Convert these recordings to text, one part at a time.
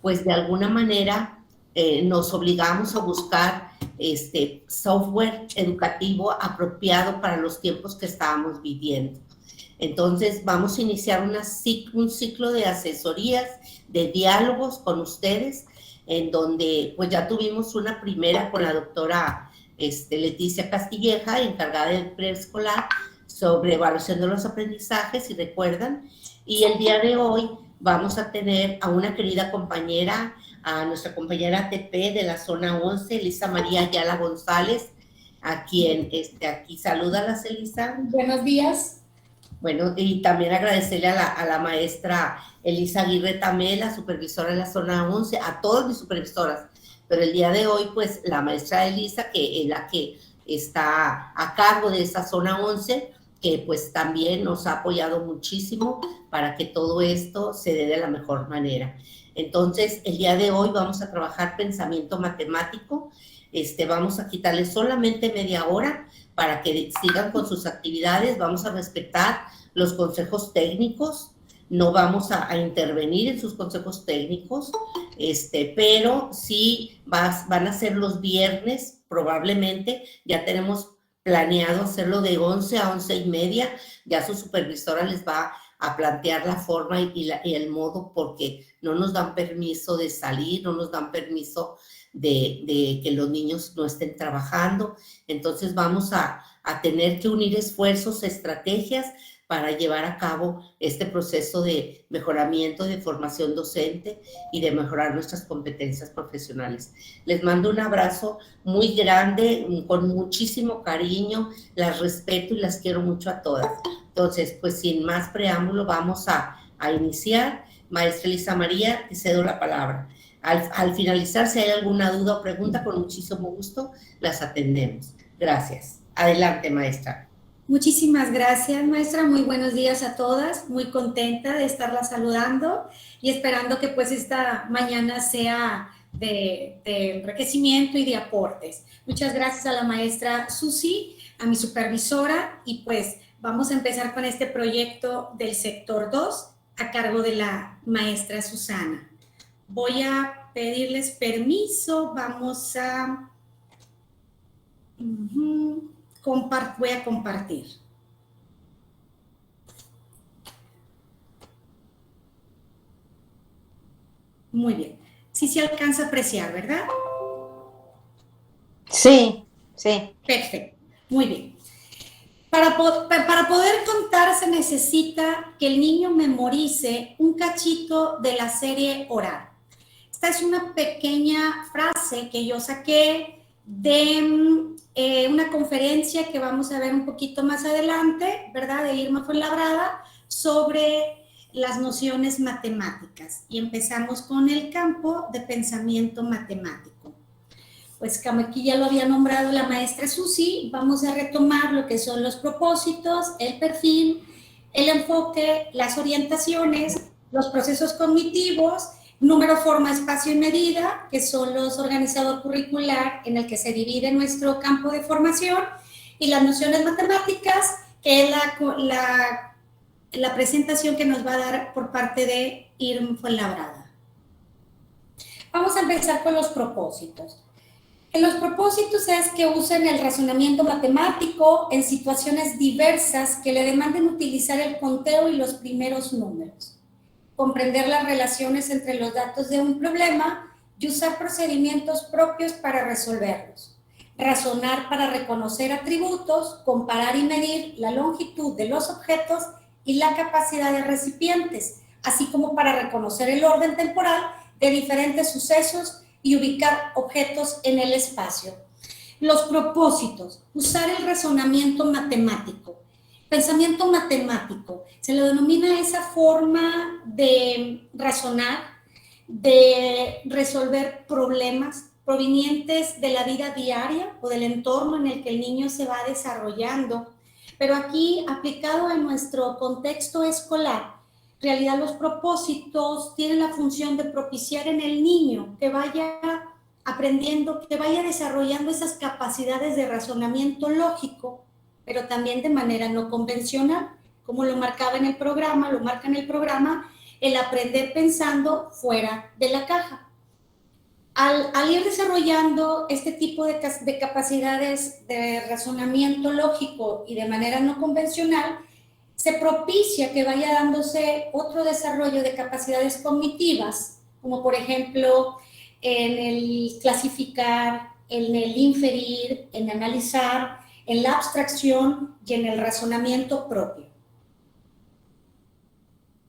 pues de alguna manera nos obligamos a buscar software educativo apropiado para los tiempos que estábamos viviendo. Entonces vamos a iniciar un ciclo de asesorías, de diálogos con ustedes, en donde pues ya tuvimos una primera con la doctora Leticia Castilleja, encargada del preescolar, sobre evaluación de los aprendizajes, si recuerdan, y el día de hoy vamos a tener a una querida compañera, a nuestra compañera TP de la zona 11, Elisa María Ayala González, a quien aquí saluda Elisa. Buenos días. Bueno, y también agradecerle a la maestra Elisa Aguirre Tamé, la supervisora de la zona 11, a todas mis supervisoras, pero el día de hoy, pues, la maestra Elisa, que es la que está a cargo de esa zona 11, que pues también nos ha apoyado muchísimo para que todo esto se dé de la mejor manera. Entonces, el día de hoy vamos a trabajar pensamiento matemático, vamos a quitarles solamente media hora para que sigan con sus actividades, vamos a respetar los consejos técnicos, no vamos a intervenir en sus consejos técnicos, pero sí van a ser los viernes, probablemente, ya tenemos planeado hacerlo de 11 a 11:30, ya su supervisora les va a plantear la forma y el modo, porque no nos dan permiso de salir, no nos dan permiso de que los niños no estén trabajando. Entonces vamos a tener que unir esfuerzos, estrategias para llevar a cabo este proceso de mejoramiento, de formación docente y de mejorar nuestras competencias profesionales. Les mando un abrazo muy grande, con muchísimo cariño, las respeto y las quiero mucho a todas. Entonces, pues sin más preámbulo, vamos a iniciar. Maestra Elisa María, te cedo la palabra. Al finalizar, si hay alguna duda o pregunta, con muchísimo gusto las atendemos. Gracias. Adelante, maestra. Muchísimas gracias, maestra. Muy buenos días a todas. Muy contenta de estarla saludando y esperando que pues esta mañana sea de enriquecimiento y de aportes. Muchas gracias a la maestra Susi, a mi supervisora, y pues vamos a empezar con este proyecto del sector 2 a cargo de la maestra Susana. Voy a pedirles permiso, vamos a... voy a compartir. Muy bien. Sí se alcanza a apreciar, ¿verdad? Sí, sí. Perfecto. Muy bien. Para poder contar se necesita que el niño memorice un cachito de la serie oral. Esta es una pequeña frase que yo saqué de una conferencia que vamos a ver un poquito más adelante, ¿verdad? De Irma Fuenlabrada, sobre las nociones matemáticas. Y empezamos con el campo de pensamiento matemático. Pues como aquí ya lo había nombrado la maestra Susi, vamos a retomar lo que son los propósitos, el perfil, el enfoque, las orientaciones, los procesos cognitivos, número, forma, espacio y medida, que son los organizador curricular en el que se divide nuestro campo de formación, y las nociones matemáticas, que es la presentación que nos va a dar por parte de Irma Fuenlabrada. Vamos a empezar con los propósitos. En los propósitos es que usen el razonamiento matemático en situaciones diversas que le demanden utilizar el conteo y los primeros números, comprender las relaciones entre los datos de un problema y usar procedimientos propios para resolverlos, razonar para reconocer atributos, comparar y medir la longitud de los objetos y la capacidad de recipientes, así como para reconocer el orden temporal de diferentes sucesos y ubicar objetos en el espacio. Los propósitos: usar el razonamiento matemático. Pensamiento matemático se le denomina esa forma de razonar, de resolver problemas provenientes de la vida diaria o del entorno en el que el niño se va desarrollando, pero aquí aplicado en nuestro contexto escolar. En realidad los propósitos tienen la función de propiciar en el niño que vaya aprendiendo, que vaya desarrollando esas capacidades de razonamiento lógico, pero también de manera no convencional, como lo marcaba en el programa, lo marca en el programa, el aprender pensando fuera de la caja. Al ir desarrollando este tipo de capacidades de razonamiento lógico y de manera no convencional, se propicia que vaya dándose otro desarrollo de capacidades cognitivas, como por ejemplo en el clasificar, en el inferir, en analizar, en la abstracción y en el razonamiento propio.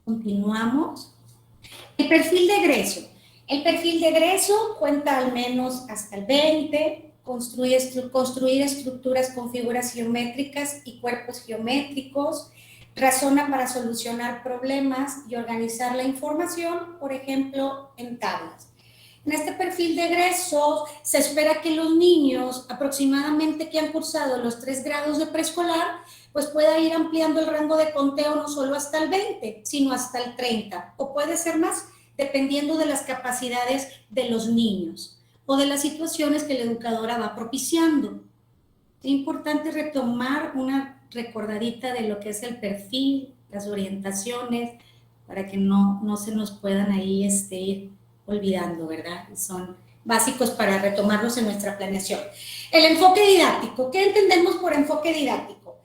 Continuamos. El perfil de egreso. El perfil de egreso cuenta al menos hasta el 20, construir estructuras con figuras geométricas y cuerpos geométricos, razona para solucionar problemas y organizar la información, por ejemplo, en tablas. En este perfil de egreso se espera que los niños aproximadamente que han cursado los 3 grados de preescolar, pues pueda ir ampliando el rango de conteo no solo hasta el 20, sino hasta el 30, o puede ser más, dependiendo de las capacidades de los niños o de las situaciones que la educadora va propiciando. Es importante retomar una recordadita de lo que es el perfil, las orientaciones, para que no se nos puedan ahí ir olvidando, ¿verdad? Son básicos para retomarlos en nuestra planeación. El enfoque didáctico. ¿Qué entendemos por enfoque didáctico?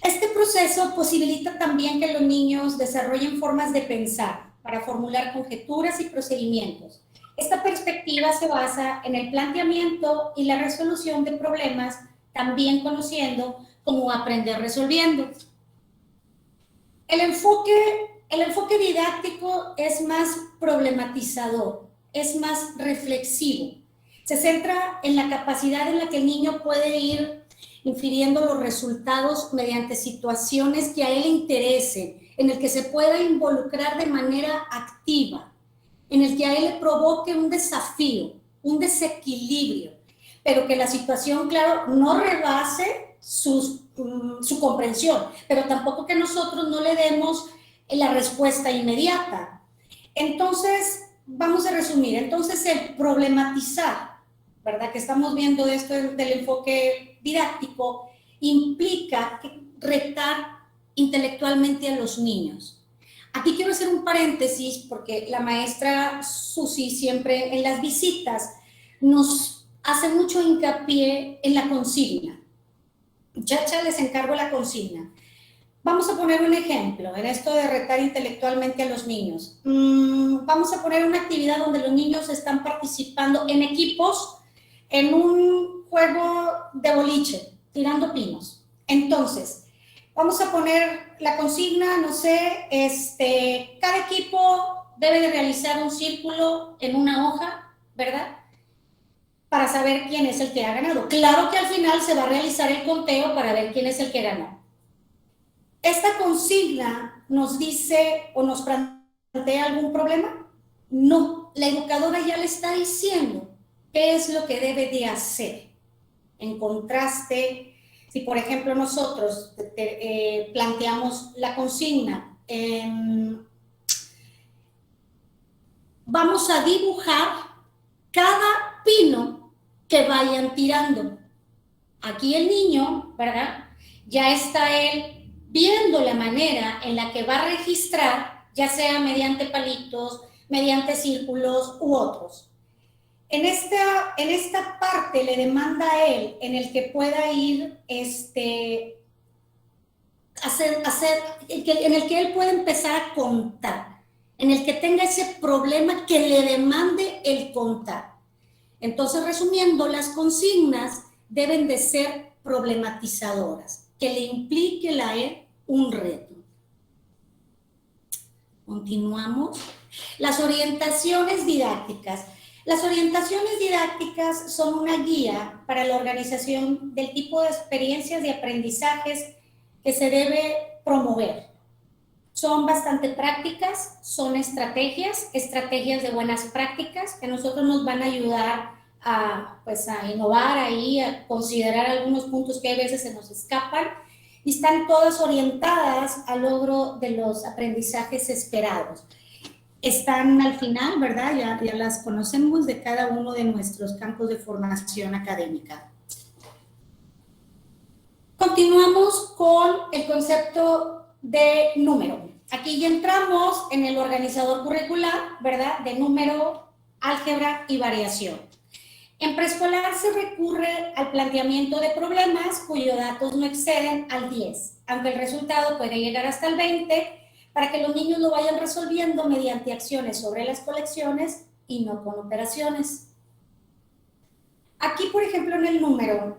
Este proceso posibilita también que los niños desarrollen formas de pensar para formular conjeturas y procedimientos. Esta perspectiva se basa en el planteamiento y la resolución de problemas, también conociendo como aprender resolviendo. El enfoque didáctico es más problematizador, es más reflexivo. Se centra en la capacidad en la que el niño puede ir infiriendo los resultados mediante situaciones que a él le interesen, en el que se pueda involucrar de manera activa, en el que a él le provoque un desafío, un desequilibrio, pero que la situación, claro, no rebase su comprensión, pero tampoco que nosotros no le demos la respuesta inmediata. Entonces, vamos a resumir, entonces el problematizar, ¿verdad? Que estamos viendo esto del enfoque didáctico, implica retar intelectualmente a los niños. Aquí quiero hacer un paréntesis porque la maestra Susi siempre en las visitas nos hace mucho hincapié en la consigna. Chacha, les encargo la consigna. Vamos a poner un ejemplo en esto de retar intelectualmente a los niños. Vamos a poner una actividad donde los niños están participando en equipos en un juego de boliche, tirando pinos. Entonces, vamos a poner la consigna, no sé, cada equipo debe de realizar un círculo en una hoja, ¿verdad? Para saber quién es el que ha ganado. Claro que al final se va a realizar el conteo para ver quién es el que ganó. ¿Esta consigna nos dice o nos plantea algún problema? No, la educadora ya le está diciendo qué es lo que debe de hacer. En contraste, si por ejemplo nosotros planteamos la consigna, vamos a dibujar cada pino que vayan tirando. Aquí el niño, ¿verdad? Ya está él viendo la manera en la que va a registrar, ya sea mediante palitos, mediante círculos u otros. En esta parte le demanda a él en el que pueda ir en el que él pueda empezar a contar, en el que tenga ese problema que le demande el contar. Entonces, resumiendo, las consignas deben de ser problematizadoras, que le implique a él un reto. Continuamos. Las orientaciones didácticas. Las orientaciones didácticas son una guía para la organización del tipo de experiencias y aprendizajes que se debe promover. Son bastante prácticas, son estrategias de buenas prácticas que a nosotros nos van a ayudar a innovar ahí, a considerar algunos puntos que a veces se nos escapan, y están todas orientadas al logro de los aprendizajes esperados. Están al final, ¿verdad? Ya las conocemos de cada uno de nuestros campos de formación académica. Continuamos con el concepto de número. aquí ya entramos en el organizador curricular, ¿verdad? De número, álgebra y variación. En preescolar se recurre al planteamiento de problemas cuyos datos no exceden al 10, aunque el resultado puede llegar hasta el 20, para que los niños lo vayan resolviendo mediante acciones sobre las colecciones y no con operaciones. Aquí, por ejemplo, en el número,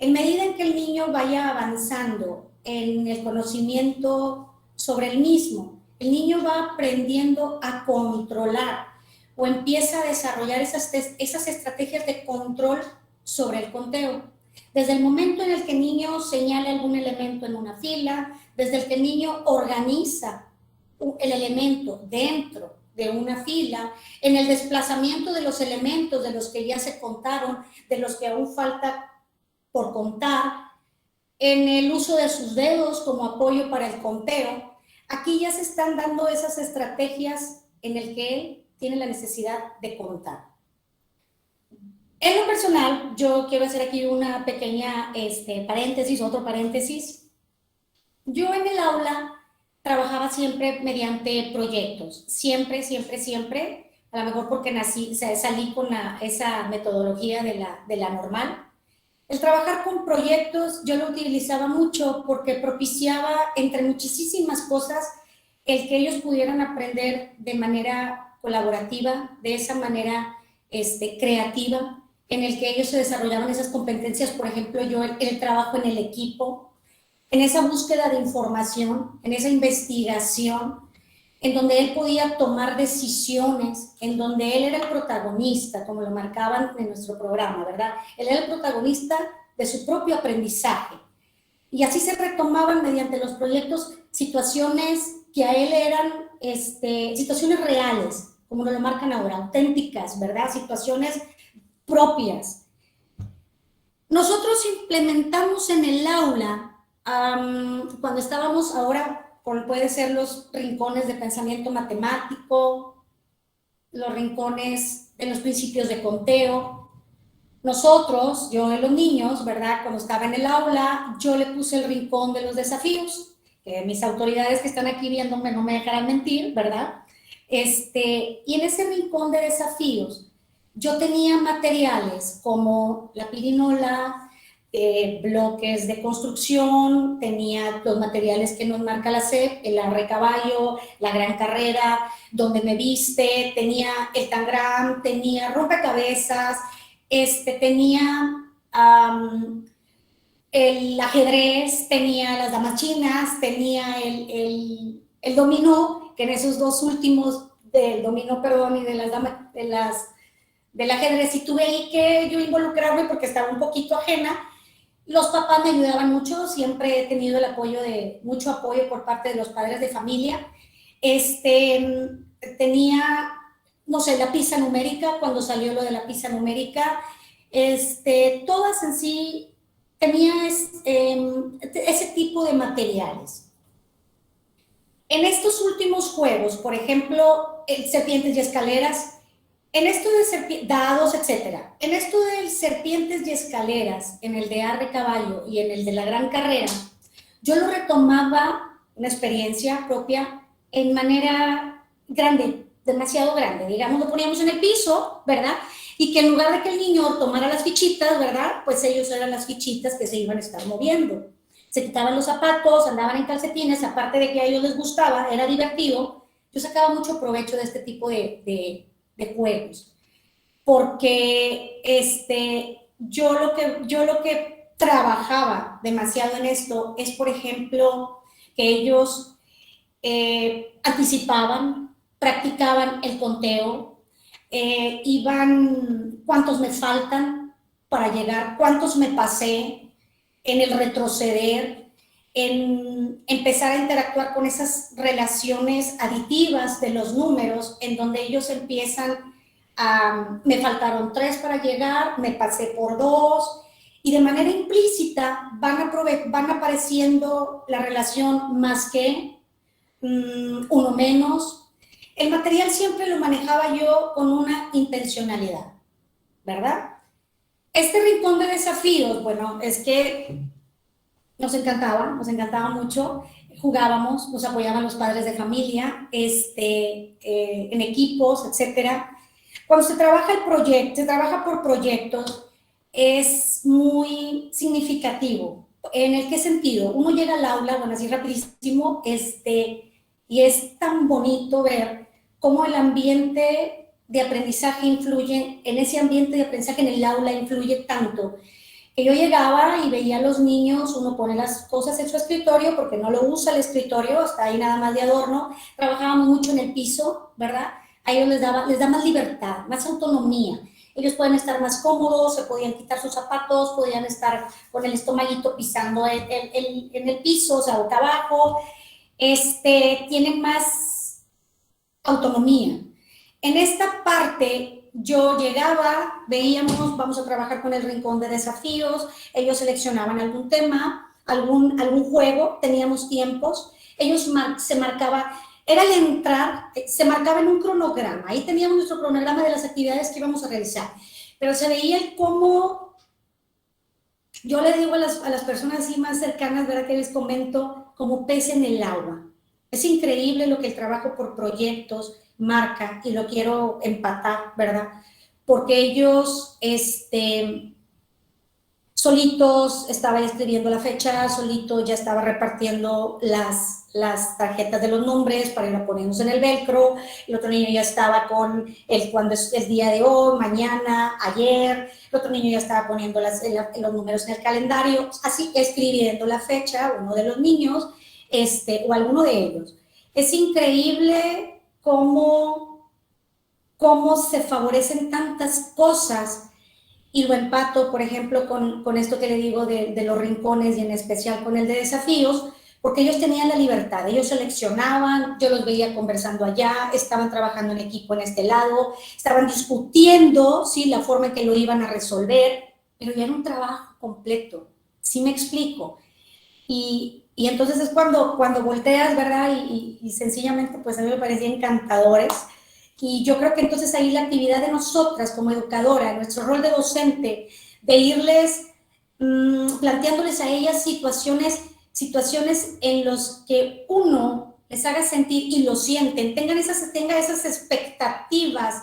en medida en que el niño vaya avanzando en el conocimiento sobre el mismo, el niño va aprendiendo a controlar o empieza a desarrollar esas estrategias de control sobre el conteo. Desde el momento en el que el niño señala algún elemento en una fila, desde el que el niño organiza el elemento dentro de una fila, en el desplazamiento de los elementos de los que ya se contaron, de los que aún falta por contar, en el uso de sus dedos como apoyo para el conteo. Aquí ya se están dando esas estrategias en el que él tiene la necesidad de contar. En lo personal, yo quiero hacer aquí una pequeña paréntesis, otro paréntesis. Yo en el aula trabajaba siempre mediante proyectos, siempre, a lo mejor porque salí con esa metodología de la normal. El trabajar con proyectos yo lo utilizaba mucho porque propiciaba, entre muchísimas cosas, el que ellos pudieran aprender de manera colaborativa, de esa manera creativa, en el que ellos se desarrollaban esas competencias, por ejemplo, yo el trabajo en el equipo, en esa búsqueda de información, en esa investigación, en donde él podía tomar decisiones, en donde él era el protagonista, como lo marcaban en nuestro programa, ¿verdad? Él era el protagonista de su propio aprendizaje. Y así se retomaban mediante los proyectos situaciones que a él eran situaciones reales, como nos lo marcan ahora, auténticas, ¿verdad? Situaciones propias. Nosotros implementamos en el aula, cuando estábamos ahora, puede ser los rincones de pensamiento matemático, los rincones de los principios de conteo. Nosotros, yo de los niños, ¿verdad? Cuando estaba en el aula, yo le puse el rincón de los desafíos, que mis autoridades que están aquí viéndome no me dejarán mentir, ¿verdad? Y en ese rincón de desafíos, yo tenía materiales como la pirinola, bloques de construcción, tenía los materiales que nos marca la SEP, el arre caballo, la gran carrera, donde me viste, tenía el tangram, tenía rompecabezas, tenía el ajedrez, tenía las damas chinas, tenía el dominó, que en esos dos últimos, del dominó, perdón, y de las damas, del ajedrez, y tuve ahí que yo involucrarme porque estaba un poquito ajena. Los papás me ayudaban mucho, siempre he tenido mucho apoyo por parte de los padres de familia. Tenía, no sé, la pizza numérica, cuando salió lo de la pizza numérica, todas en sí tenía ese tipo de materiales. En estos últimos juegos, por ejemplo, serpientes y escaleras, en esto de dados, etcétera, en esto de serpientes y escaleras, en el de arre caballo y en el de la gran carrera, yo lo retomaba, una experiencia propia, en manera grande, demasiado grande. Digamos, lo poníamos en el piso, ¿verdad? Y que en lugar de que el niño tomara las fichitas, ¿verdad? Pues ellos eran las fichitas que se iban a estar moviendo. Se quitaban los zapatos, andaban en calcetines, aparte de que a ellos les gustaba, era divertido. Yo sacaba mucho provecho de este tipo de juegos, porque yo lo que trabajaba demasiado en esto es, por ejemplo, que ellos anticipaban, practicaban el conteo, iban cuántos me faltan para llegar, cuántos me pasé, en el retroceder, en empezar a interactuar con esas relaciones aditivas de los números, en donde ellos empiezan a, me faltaron 3 para llegar, me pasé por 2, y de manera implícita van apareciendo la relación más que, uno menos. El material siempre lo manejaba yo con una intencionalidad, ¿verdad? Este rincón de desafíos, bueno, es que nos encantaba mucho. jugábamos, nos apoyaban los padres de familia, en equipos, etcétera. Cuando se trabaja el proyecto, se trabaja por proyectos, es muy significativo. ¿En el qué sentido? Uno llega al aula, bueno, así rapidísimo, y es tan bonito ver cómo el ambiente de aprendizaje influye, en ese ambiente de aprendizaje en el aula influye tanto que yo llegaba y veía a los niños, uno pone las cosas en su escritorio porque no lo usa el escritorio, está ahí nada más de adorno, trabajábamos mucho en el piso, ¿verdad? A ellos les da más libertad, más autonomía. Ellos pueden estar más cómodos, se podían quitar sus zapatos, podían estar con el estomaguito pisando en el piso, o sea, boca abajo. Tienen más autonomía. En esta parte yo llegaba, veíamos, vamos a trabajar con el rincón de desafíos, ellos seleccionaban algún tema, algún juego, teníamos tiempos, ellos se marcaba, era el entrar, se marcaba en un cronograma, ahí teníamos nuestro cronograma de las actividades que íbamos a realizar, pero se veía el cómo, yo le digo a las personas así más cercanas, ¿verdad? Que les comento, como pez en el agua. Es increíble lo que el trabajo por proyectos marca, y lo quiero empatar, ¿verdad? Porque ellos, solitos estaba escribiendo la fecha, solito ya estaba repartiendo las tarjetas de los nombres para ir a ponernos en el velcro, el otro niño ya estaba con cuando es día de hoy, mañana, ayer, el otro niño ya estaba poniendo los números en el calendario, así escribiendo la fecha, uno de los niños, o alguno de ellos. Es increíble cómo se favorecen tantas cosas. Y lo empato, por ejemplo, con esto que le digo de los rincones, y en especial con el de desafíos, porque ellos tenían la libertad, ellos seleccionaban, yo los veía conversando allá, estaban trabajando en equipo en este lado, estaban discutiendo, ¿sí?, la forma en que lo iban a resolver, pero ya era un trabajo completo, ¿sí me explico? Y entonces es cuando volteas, ¿verdad? Y sencillamente, pues a mí me parecían encantadores. Y yo creo que entonces ahí la actividad de nosotras como educadora, nuestro rol de docente, de irles planteándoles a ellas situaciones en las que uno les haga sentir y lo sienten, tenga esas expectativas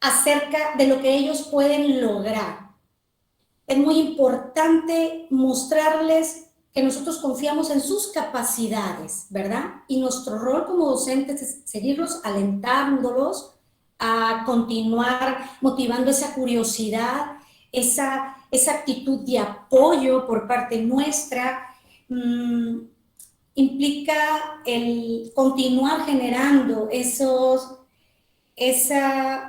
acerca de lo que ellos pueden lograr. Es muy importante mostrarles que nosotros confiamos en sus capacidades, ¿verdad? Y nuestro rol como docentes es seguirlos alentándolos a continuar motivando esa curiosidad, esa actitud de apoyo por parte nuestra. Implica el continuar generando esas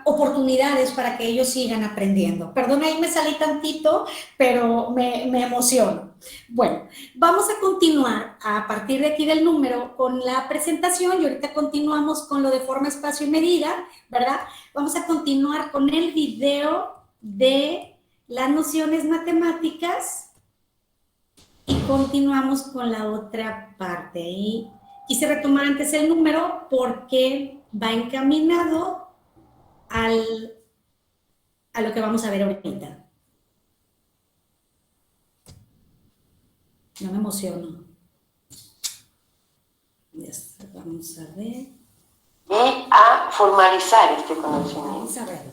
oportunidades para que ellos sigan aprendiendo. Perdón, ahí me salí tantito, pero me emociono. Bueno, vamos a continuar a partir de aquí del número con la presentación, y ahorita continuamos con lo de forma, espacio y medida, ¿verdad? Vamos a continuar con el video de las nociones matemáticas y continuamos con la otra parte. Y quise retomar antes el número porque va encaminado a lo que vamos a ver ahorita. No me emociono. Yes, vamos a ver. Y a formalizar este conocimiento. Vamos a verlo.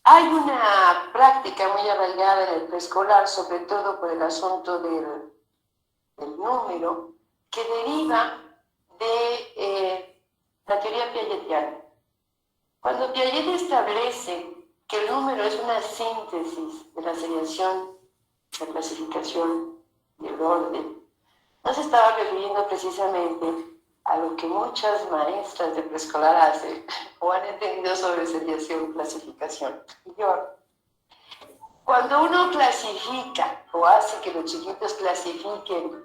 Hay una práctica muy arraigada en el preescolar, sobre todo por el asunto del número, que deriva de la teoría piagetiana. Cuando Piaget establece que el número es una síntesis de la seriación, la clasificación y el orden, no se estaba refiriendo precisamente a lo que muchas maestras de preescolar hacen o han entendido sobre seriación y clasificación. Cuando uno clasifica o hace que los chiquitos clasifiquen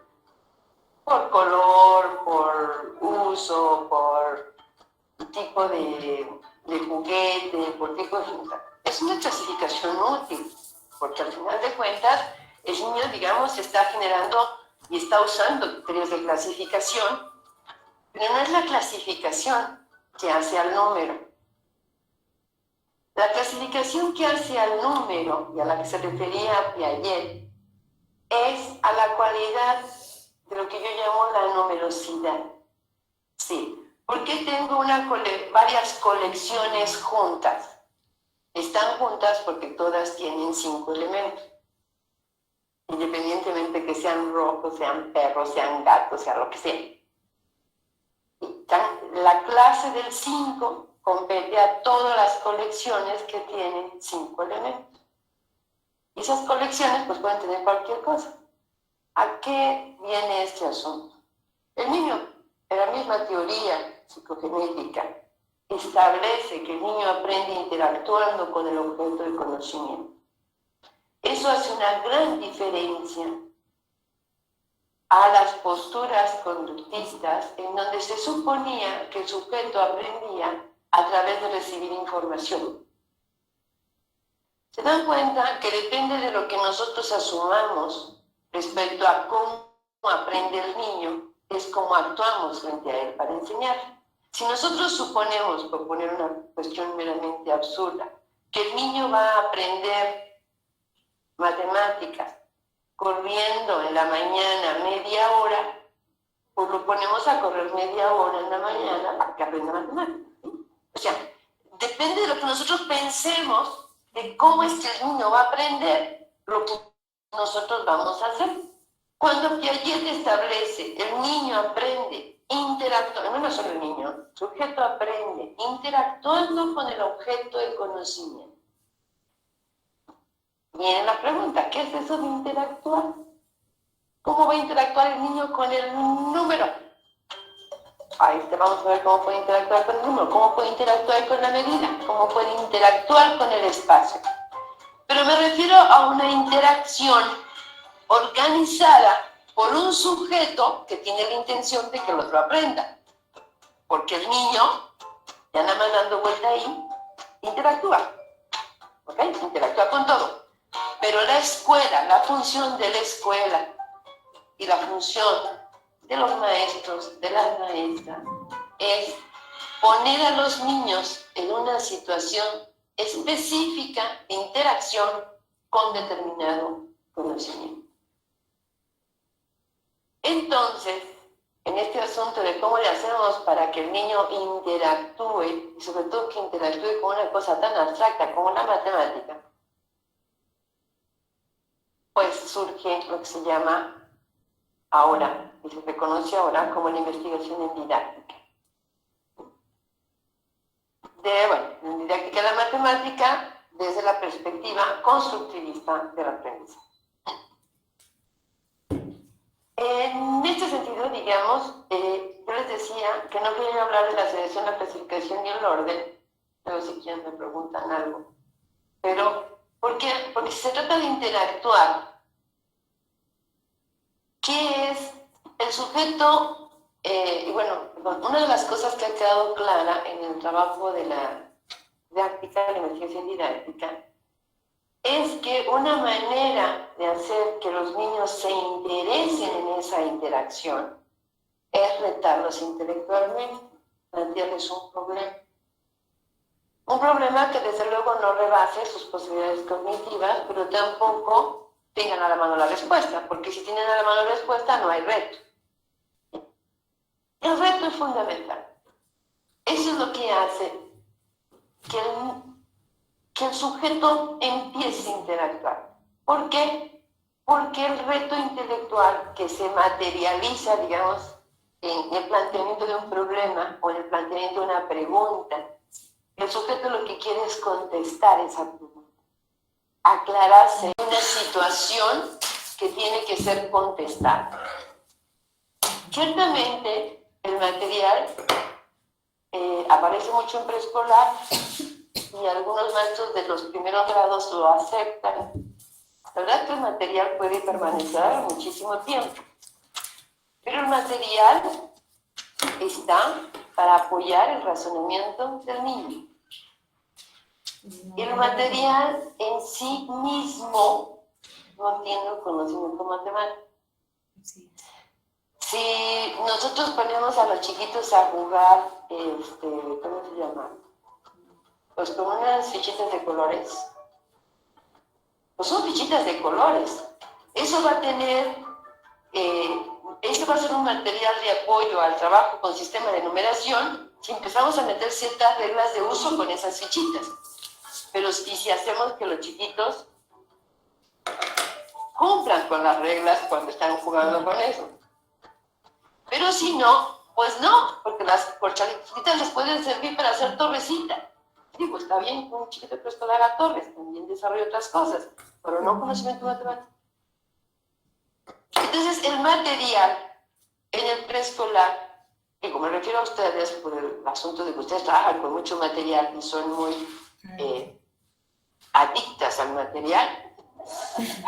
por color, por uso, por tipo de juguete, por tipo de fruta, es una clasificación útil, porque al final de cuentas el niño, digamos, está generando y está usando criterios de clasificación, pero no es la clasificación que hace al número. La clasificación que hace al número, y a la que se refería Piaget, es a la cualidad de lo que yo llamo la numerosidad. Sí. ¿Por qué tengo varias colecciones juntas? Están juntas porque todas tienen 5 elementos. Independientemente que sean rojos, sean perros, sean gatos, sea lo que sea. La clase del 5 compete a todas las colecciones que tienen 5 elementos. Y esas colecciones pues pueden tener cualquier cosa. ¿A qué viene este asunto? El niño, en la misma teoría psicogenética, establece que el niño aprende interactuando con el objeto de conocimiento. Eso hace una gran diferencia a las posturas conductistas en donde se suponía que el sujeto aprendía a través de recibir información. ¿Se dan cuenta que depende de lo que nosotros asumamos respecto a cómo aprende el niño, es cómo actuamos frente a él para enseñar? Si nosotros suponemos, por poner una cuestión meramente absurda, que el niño va a aprender matemáticas corriendo en la mañana media hora, pues lo ponemos a correr media hora en la mañana para que aprenda matemáticas. O sea, depende de lo que nosotros pensemos de cómo es que el niño va a aprender lo que nosotros vamos a hacer. Cuando Piaget establece, el niño aprende interactuando, no solo el niño, el sujeto aprende interactuando con el objeto de conocimiento. Viene la pregunta, ¿qué es eso de interactuar? ¿Cómo va a interactuar el niño con el número? Vamos a ver cómo puede interactuar con el número, cómo puede interactuar con la medida, cómo puede interactuar con el espacio. Pero me refiero a una interacción organizada por un sujeto que tiene la intención de que el otro aprenda. Porque el niño, ya nada más dando vuelta ahí, interactúa. ¿Ok? Interactúa con todo. Pero la escuela, la función de la escuela y la función de los maestros, de las maestras, es poner a los niños en una situación específica de interacción con determinado conocimiento. Entonces, en este asunto de cómo le hacemos para que el niño interactúe, y sobre todo que interactúe con una cosa tan abstracta como la matemática, pues surge lo que se llama ahora, y se reconoce ahora como la investigación en didáctica. En didáctica de la matemática desde la perspectiva constructivista del aprendizaje. En este sentido, digamos, yo les decía que no quería hablar de la selección, la clasificación y el orden, pero si quieren me preguntan algo. Pero, ¿por qué? Porque se trata de interactuar. ¿Qué es el sujeto? Una de las cosas que ha quedado clara en el trabajo de la didáctica, de la investigación didáctica, es que una manera de hacer que los niños se interesen en esa interacción es retarlos intelectualmente, plantearles un problema. Un problema que desde luego no rebase sus posibilidades cognitivas, pero tampoco tengan a la mano la respuesta, porque si tienen a la mano la respuesta no hay reto. El reto es fundamental. Eso es lo que hace que el sujeto empiece a interactuar. ¿Por qué? Porque el reto intelectual que se materializa, digamos, en el planteamiento de un problema o en el planteamiento de una pregunta, el sujeto lo que quiere es contestar esa pregunta, aclararse una situación que tiene que ser contestada. Ciertamente, el material aparece mucho en preescolar y algunos maestros de los primeros grados lo aceptan. La verdad es que el material puede permanecer muchísimo tiempo, pero el material está para apoyar el razonamiento del niño. El material en sí mismo no tiene el conocimiento matemático. Si nosotros ponemos a los chiquitos a jugar, ¿cómo se llama? Pues con unas fichitas de colores. Pues son fichitas de colores. Eso va a tener Este va a ser un material de apoyo al trabajo con sistema de numeración si empezamos a meter ciertas reglas de uso con esas fichitas. Pero y si hacemos que los chiquitos cumplan con las reglas cuando están jugando con eso. Pero si no, pues no, porque las corchalitas les pueden servir para hacer torrecitas. Digo, está bien que un chiquito preescolar haga torres, también desarrolla otras cosas, pero no conocimiento matemático. Entonces, el material en el preescolar, que como me refiero a ustedes por el asunto de que ustedes trabajan con mucho material y son muy adictas al material,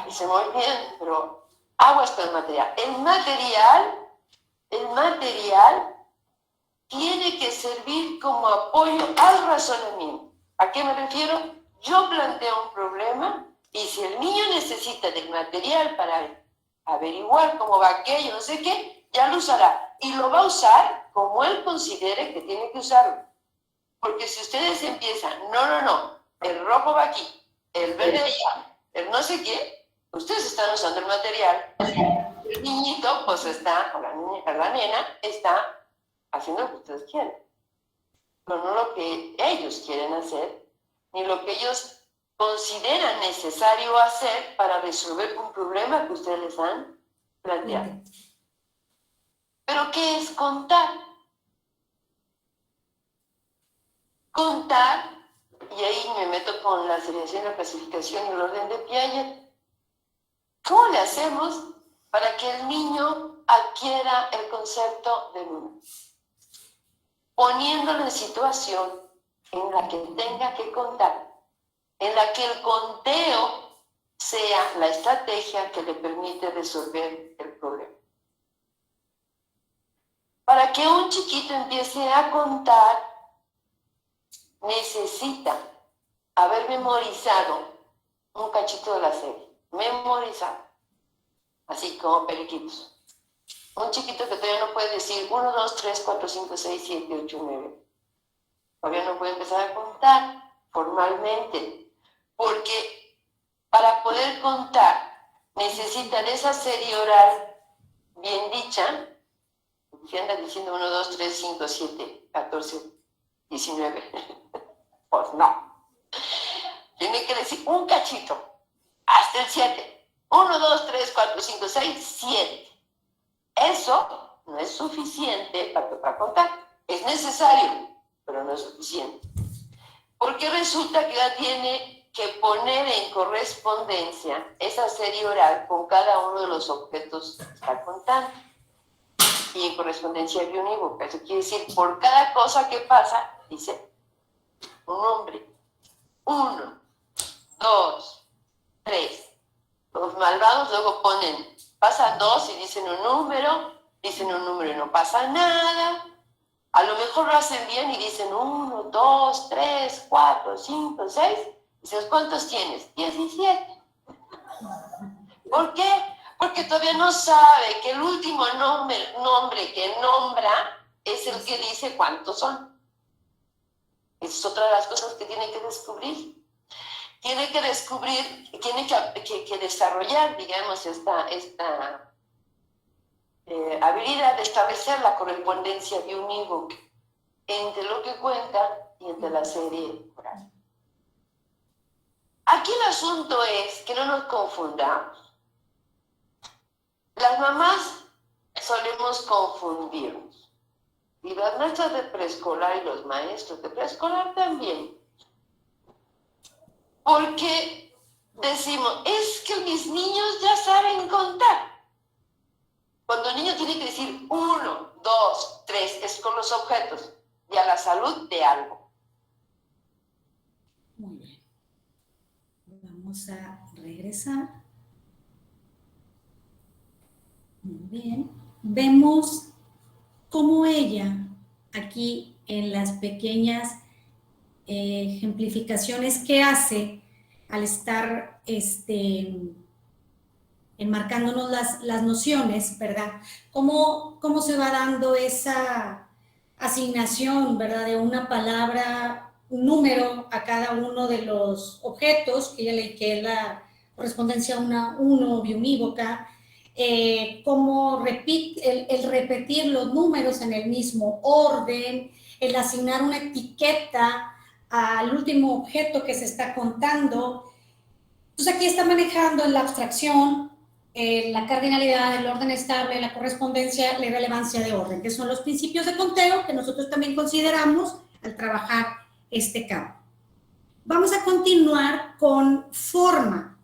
dice muy bien, pero aguas con el material. El material tiene que servir como apoyo al razonamiento. ¿A qué me refiero? Yo planteo un problema y si el niño necesita del material para averiguar cómo va aquello, no sé qué, ya lo usará. Y lo va a usar como él considere que tiene que usarlo. Porque si ustedes empiezan, no, el rojo va aquí, el verde allá, el no sé qué, ustedes están usando el material. El niñito, pues está, o la nena, está haciendo lo que ustedes quieren. Pero no lo que ellos quieren hacer, ni lo que ellos consideran necesario hacer para resolver un problema que ustedes les han planteado. ¿Pero qué es contar? Contar, y ahí me meto con la seriación, la clasificación y el orden de Piaget. ¿Cómo le hacemos para que el niño adquiera el concepto de número? Poniéndolo en situación en la que tenga que contar, en la que el conteo sea la estrategia que le permite resolver el problema. Para que un chiquito empiece a contar, necesita haber memorizado un cachito de la serie, memorizado, así como periquitos. Un chiquito que todavía no puede decir 1, 2, 3, 4, 5, 6, 7, 8, 9. Todavía no puede empezar a contar formalmente, porque para poder contar necesitan esa serie oral bien dicha, que anda diciendo 1, 2, 3, 5, 7, 14, 19. Pues no. Tiene que decir un cachito, hasta el 7. 1, 2, 3, 4, 5, 6, 7. Eso no es suficiente para contar. Es necesario, pero no es suficiente. Porque resulta que ya tiene que poner en correspondencia esa serie oral con cada uno de los objetos que está contando. Y en correspondencia biunívoca. Eso quiere decir, por cada cosa que pasa, dice un nombre. 1, 2, 3. Los malvados luego ponen, pasan 2 y dicen un número y no pasa nada. A lo mejor lo hacen bien y dicen 1, 2, 3, 4, 5, 6. Dices, ¿cuántos tienes? 17. ¿Por qué? Porque todavía no sabe que el último nombre que nombra es el que dice cuántos son. Esa es otra de las cosas que tiene que descubrir. Tiene que descubrir, tiene que desarrollar, digamos, esta habilidad de establecer la correspondencia biunívoca entre lo que cuenta y entre la serie oral. Aquí el asunto es que no nos confundamos. Las mamás solemos confundirnos. Y las maestras de preescolar y los maestros de preescolar también. Porque decimos, es que mis niños ya saben contar. Cuando el niño tiene que decir 1, 2, 3, es con los objetos y a la salud de algo. Muy bien. Vamos a regresar. Muy bien. Vemos cómo ella, aquí en las pequeñas ejemplificaciones que hace al estar enmarcándonos las nociones, ¿verdad? ¿Cómo se va dando esa asignación, ¿verdad? De una palabra, un número a cada uno de los objetos, que es la correspondencia a una 1 biunívoca, cómo el repetir los números en el mismo orden, el asignar una etiqueta al último objeto que se está contando. Entonces aquí está manejando en la abstracción, la cardinalidad, el orden estable, la correspondencia, la irrelevancia de orden, que son los principios de conteo que nosotros también consideramos al trabajar este campo. Vamos a continuar con forma.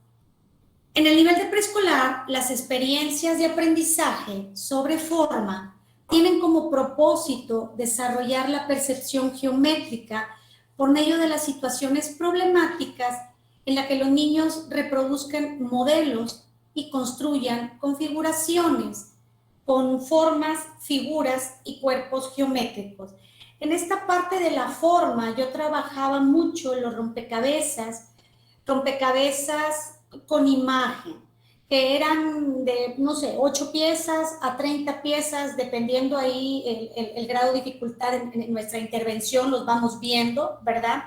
En el nivel de preescolar, las experiencias de aprendizaje sobre forma tienen como propósito desarrollar la percepción geométrica por medio de las situaciones problemáticas en las que los niños reproduzcan modelos y construyan configuraciones con formas, figuras y cuerpos geométricos. En esta parte de la forma yo trabajaba mucho en los rompecabezas con imagen, que eran de, no sé, 8 piezas a 30 piezas, dependiendo ahí el grado de dificultad en nuestra intervención, los vamos viendo, ¿verdad?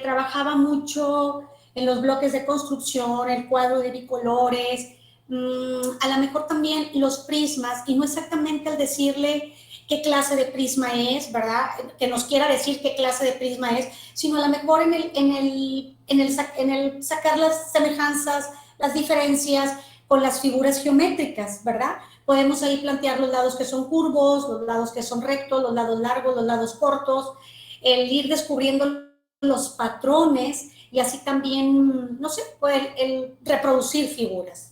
Trabajaba mucho en los bloques de construcción, el cuadro de bicolores, a lo mejor también los prismas, y no exactamente al decirle qué clase de prisma es, ¿verdad? Que nos quiera decir qué clase de prisma es, sino a lo mejor en el sacar las semejanzas, las diferencias con las figuras geométricas, ¿verdad? Podemos ahí plantear los lados que son curvos, los lados que son rectos, los lados largos, los lados cortos, el ir descubriendo los patrones y así también, no sé, el reproducir figuras.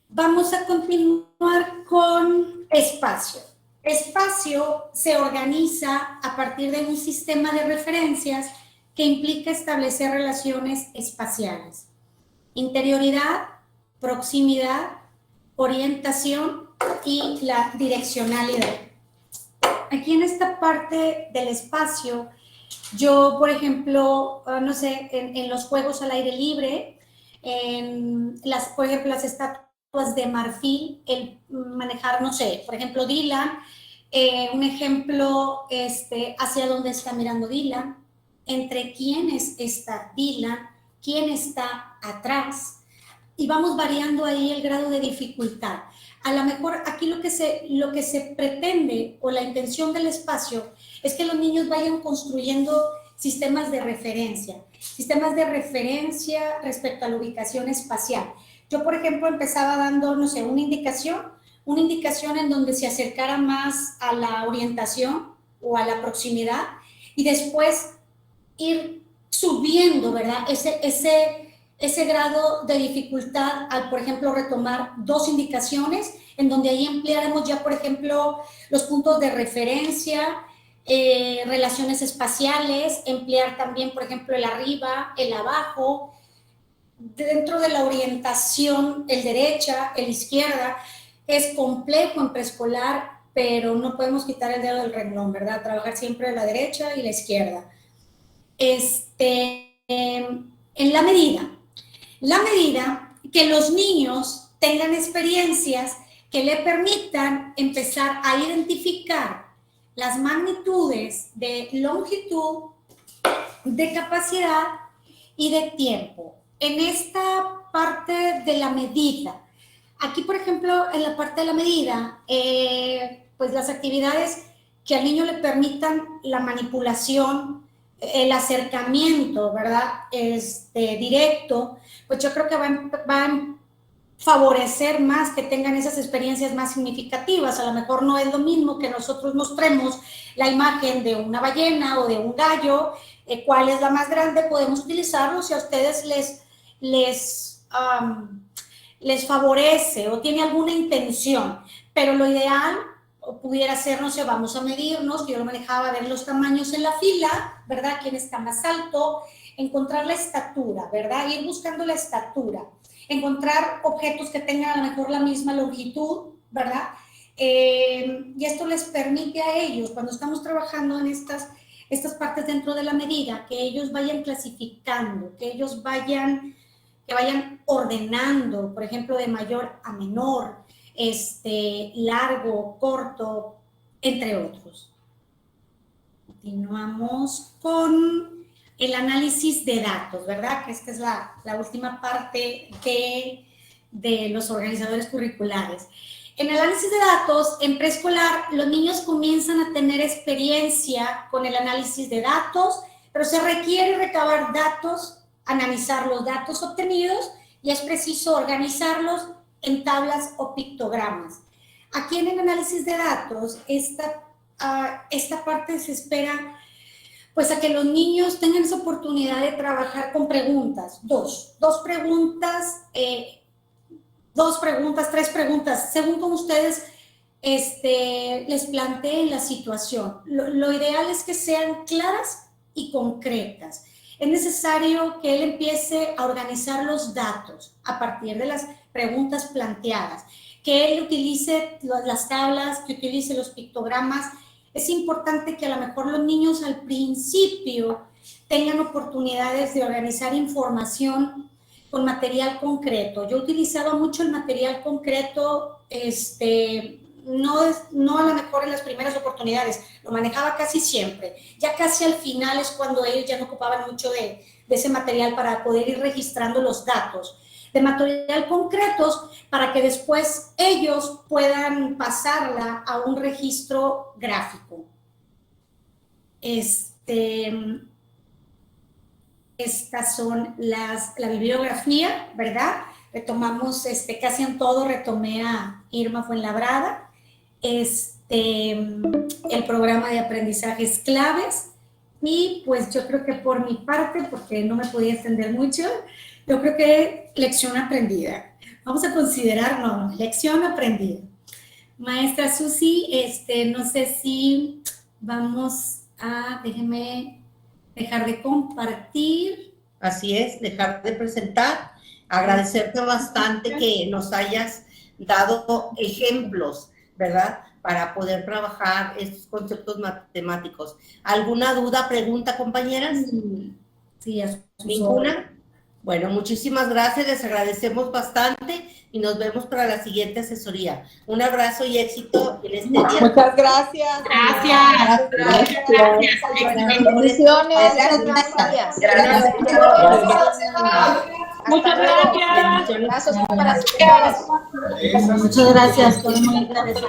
Vamos a continuar con espacio. Espacio se organiza a partir de un sistema de referencias que implica establecer relaciones espaciales. Interioridad, proximidad, orientación y la direccionalidad. Aquí en esta parte del espacio, yo, por ejemplo, no sé, en los juegos al aire libre, por ejemplo, las estatuas de marfil, el manejar, no sé, por ejemplo, Dylan, un ejemplo, hacia dónde está mirando Dylan, entre quiénes está Dylan, quién está atrás, y vamos variando ahí el grado de dificultad. A lo mejor aquí lo que se pretende o la intención del espacio es que los niños vayan construyendo sistemas de referencia respecto a la ubicación espacial. Yo, por ejemplo, empezaba dando, no sé, una indicación en donde se acercara más a la orientación o a la proximidad y después ir subiendo, ¿verdad? Ese grado de dificultad al, por ejemplo, retomar 2 indicaciones en donde ahí emplearemos ya, por ejemplo, los puntos de referencia, relaciones espaciales, emplear también, por ejemplo, el arriba, el abajo, dentro de la orientación, el derecha, el izquierda. Es complejo en preescolar, pero no podemos quitar el dedo del renglón, ¿verdad? Trabajar siempre a la derecha y la izquierda. En la medida que los niños tengan experiencias que le permitan empezar a identificar las magnitudes de longitud, de capacidad y de tiempo. En esta parte de la medida, aquí por ejemplo en la parte de la medida, pues las actividades que al niño le permitan la manipulación, el acercamiento, ¿verdad? Directo, pues yo creo que van a favorecer más que tengan esas experiencias más significativas. A lo mejor no es lo mismo que nosotros mostremos la imagen de una ballena o de un gallo, cuál es la más grande, podemos utilizarlo si a ustedes les favorece o tiene alguna intención, pero lo ideal pudiera ser, no sé, vamos a medirnos, yo lo manejaba, ver los tamaños en la fila, ¿verdad? ¿Quién está más alto? Encontrar la estatura, ¿verdad? Ir buscando la estatura, encontrar objetos que tengan a lo mejor la misma longitud, ¿verdad? Y esto les permite a ellos, cuando estamos trabajando en estas partes dentro de la medida, que ellos vayan clasificando, que ellos vayan ordenando, por ejemplo, de mayor a menor, largo, corto, entre otros. Continuamos con el análisis de datos, ¿verdad? Que esta es la última parte de los organizadores curriculares. En el análisis de datos, en preescolar, los niños comienzan a tener experiencia con el análisis de datos, pero se requiere recabar datos, analizar los datos obtenidos y es preciso organizarlos en tablas o pictogramas. Aquí en el análisis de datos, esta parte se espera pues a que los niños tengan esa oportunidad de trabajar con preguntas, dos preguntas, tres preguntas, según como ustedes les planteen la situación. Lo ideal es que sean claras y concretas. Es necesario que él empiece a organizar los datos a partir de las preguntas planteadas, que él utilice las tablas, que utilice los pictogramas. Es importante que a lo mejor los niños al principio tengan oportunidades de organizar información con material concreto. Yo utilizaba mucho el material concreto, no a lo mejor en las primeras oportunidades, lo manejaba casi siempre. Ya casi al final es cuando ellos ya no ocupaban mucho de ese material para poder ir registrando los datos de material concretos para que después ellos puedan pasarla a un registro gráfico. Estas son la bibliografía, ¿verdad? Retomamos casi en todo, retomé a Irma Fuenlabrada, el programa de aprendizajes claves, y pues yo creo que por mi parte, porque no me podía extender mucho, yo creo que lección aprendida. Vamos a considerar, lección aprendida. Maestra Susi, no sé si vamos a, déjeme dejar de compartir. Así es, dejar de presentar. Agradecerte bastante que nos hayas dado ejemplos, ¿verdad? Para poder trabajar estos conceptos matemáticos. ¿Alguna duda, pregunta, compañeras? Sí, ¿Ninguna? Bueno, muchísimas gracias, les agradecemos bastante y nos vemos para la siguiente asesoría. Un abrazo y éxito en este día. Muchas gracias. Gracias. Bendiciones. Gracias. Muchas gracias. Muchas gracias. Muchas gracias.